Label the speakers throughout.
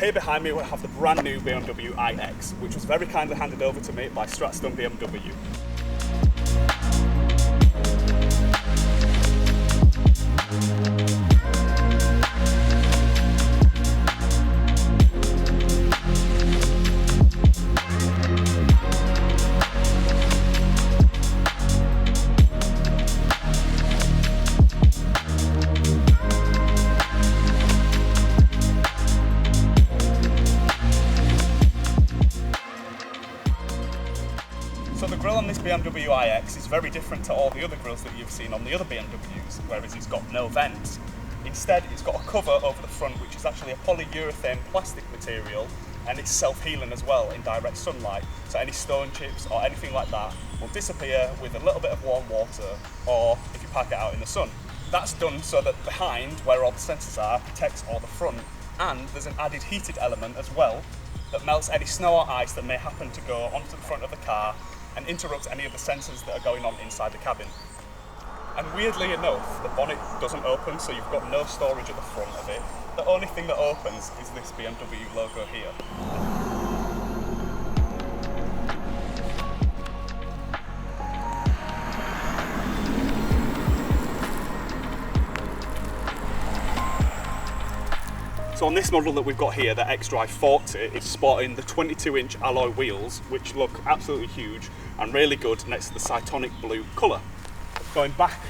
Speaker 1: here behind me we have the brand new BMW iX, which was very kindly handed over to me by Stratstone BMW. So the grille on this BMW iX is very different to all the other grilles that you've seen on the other BMWs, whereas it's got no vents. Instead, it's got a cover over the front, which is actually a polyurethane plastic material, and it's self-healing as well in direct sunlight. So any stone chips or anything like that will disappear with a little bit of warm water, or if you pack it out in the sun. That's done so that behind, where all the sensors are, protects all the front, and there's an added heated element as well that melts any snow or ice that may happen to go onto the front of the car and interrupts any of the sensors that are going on inside the cabin. And weirdly enough, the bonnet doesn't open, so you've got no storage at the front of it. The only thing that opens is this BMW logo here. So on this model that we've got here, the xDrive 40, it's sporting the 22-inch alloy wheels, which look absolutely huge and really good next to the Cytonic blue colour. Going back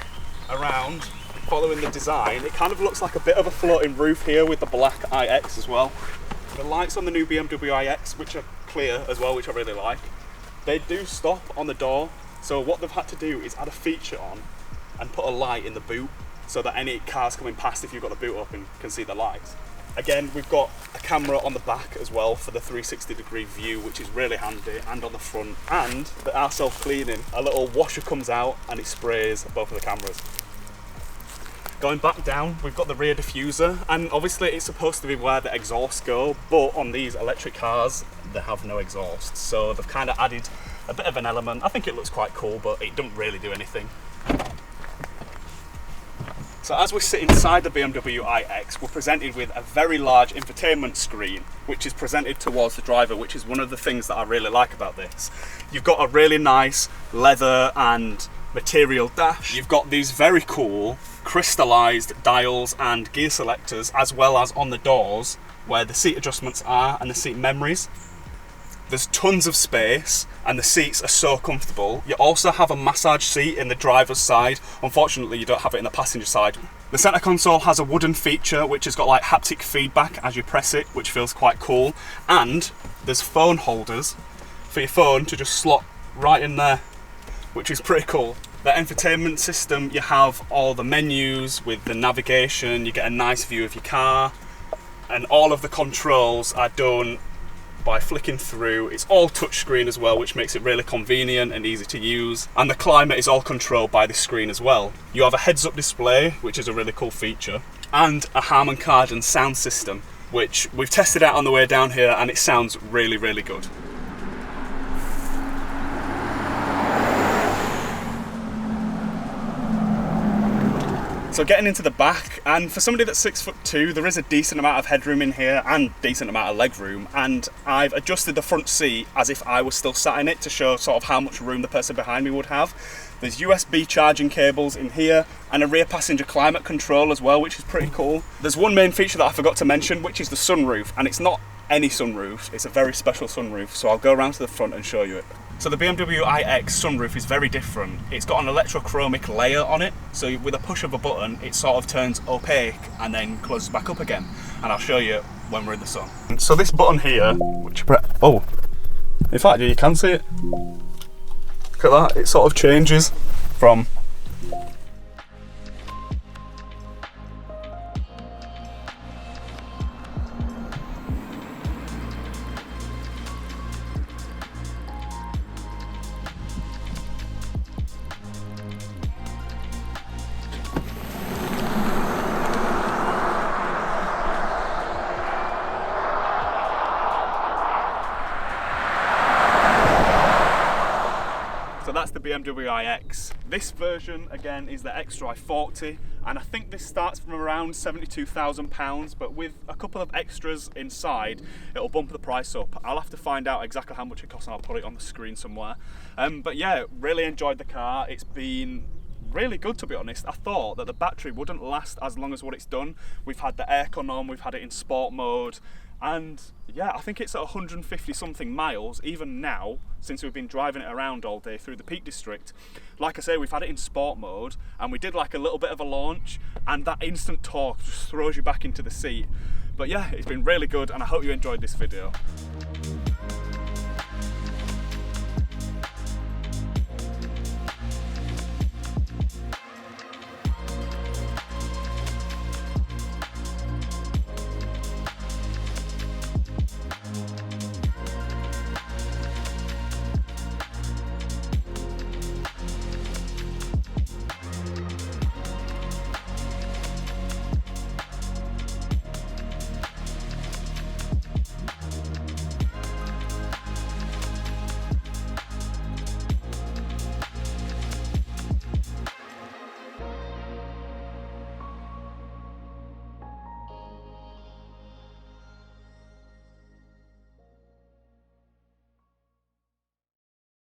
Speaker 1: around, following the design, it kind of looks like a bit of a floating roof here with the black iX as well. The lights on the new BMW iX, which are clear as well, which I really like, they do stop on the door. So what they've had to do is add a feature on and put a light in the boot so that any cars coming past, if you've got the boot open, can see the lights. Again, we've got a camera on the back as well for the 360-degree view, which is really handy, and on the front. And they are self-cleaning. A little washer comes out and it sprays both of the cameras. Going back down, we've got the rear diffuser, and obviously it's supposed to be where the exhausts go, but on these electric cars, they have no exhaust. So they've kind of added a bit of an element. I think it looks quite cool, but it doesn't really do anything. So as we sit inside the BMW iX, we're presented with a very large infotainment screen, which is presented towards the driver, which is one of the things that I really like about this. You've got a really nice leather and material dash. You've got these very cool crystallized dials and gear selectors, as well as on the doors where the seat adjustments are and the seat memories. There's tons of space and the seats are so comfortable. You also have a massage seat in the driver's side. Unfortunately, you don't have it in the passenger side. The center console has a wooden feature which has got like haptic feedback as you press it, which feels quite cool. And there's phone holders for your phone to just slot right in there, which is pretty cool. The infotainment system, you have all the menus with the navigation, you get a nice view of your car, and all of the controls are done by flicking through. It's all touchscreen as well, which makes it really convenient and easy to use. And the climate is all controlled by this screen as well. You have a heads-up display, which is a really cool feature, and a Harman Kardon sound system, which we've tested out on the way down here, and it sounds really, really good. So getting into the back, and for somebody that's 6'2", there is a decent amount of headroom in here and decent amount of legroom, and I've adjusted the front seat as if I was still sat in it to show sort of how much room the person behind me would have. There's USB charging cables in here and a rear passenger climate control as well, which is pretty cool. There's one main feature that I forgot to mention, which is the sunroof, and it's not any sunroof, it's a very special sunroof, so I'll go around to the front and show you it. So the BMW iX sunroof is very different. It's got an electrochromic layer on it, so with a push of a button it sort of turns opaque and then closes back up again, and I'll show you when we're in the sun. So this button here, which you press, oh, in fact you can see it. Look at that, it sort of changes from that's the BMW iX. This version, again, is the X-Drive 40, and I think this starts from around £72,000, but with a couple of extras inside, it'll bump the price up. I'll have to find out exactly how much it costs and I'll put it on the screen somewhere. But yeah, really enjoyed the car. It's been really good, to be honest. I thought that the battery wouldn't last as long as what it's done. We've had the aircon on, we've had it in sport mode, and yeah, I think it's at 150 something miles even now, since we've been driving it around all day through the Peak District. Like I say, we've had it in sport mode, and we did like a little bit of a launch, and that instant torque just throws you back into the seat. But yeah, it's been really good, and I hope you enjoyed this video.